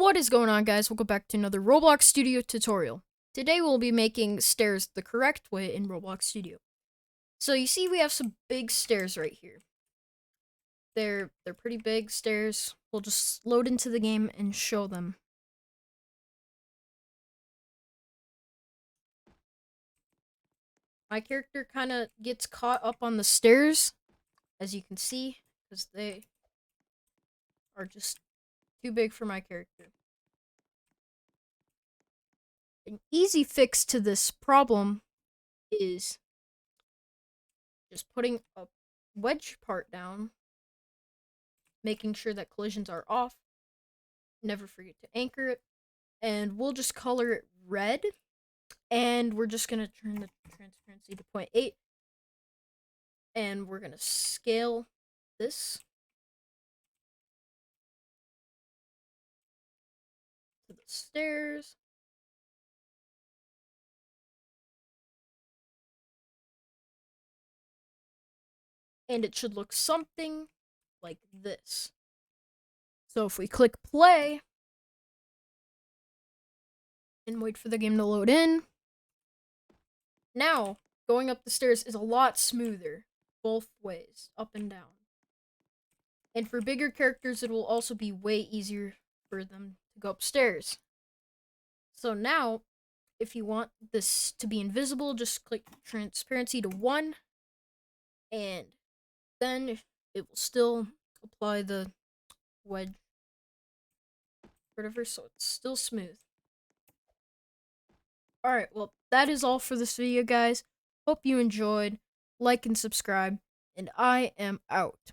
What is going on, guys? Welcome back to another Roblox Studio tutorial. Today we'll be making stairs the correct way in Roblox Studio. So you see we have some big stairs right here. They're pretty big stairs. We'll just load into the game and show them. My character kind of gets caught up on the stairs, as you can see, because they are just too big for my character. An easy fix to this problem is just putting a wedge part down, making sure that collisions are off. Never forget to anchor it, and we'll just color it red, and we're just going to turn the transparency to 0.8, and we're going to scale this to the stairs. And it should look something like this. So if we click play and wait for the game to load in, now going up the stairs is a lot smoother, both ways, up and down. And for bigger characters, it will also be way easier for them to go upstairs. So now, if you want this to be invisible, just click transparency to 1, and then it will still apply the wedge, whatever, so it's still smooth. Alright, well, that is all for this video, guys. Hope you enjoyed. Like and subscribe, and I am out.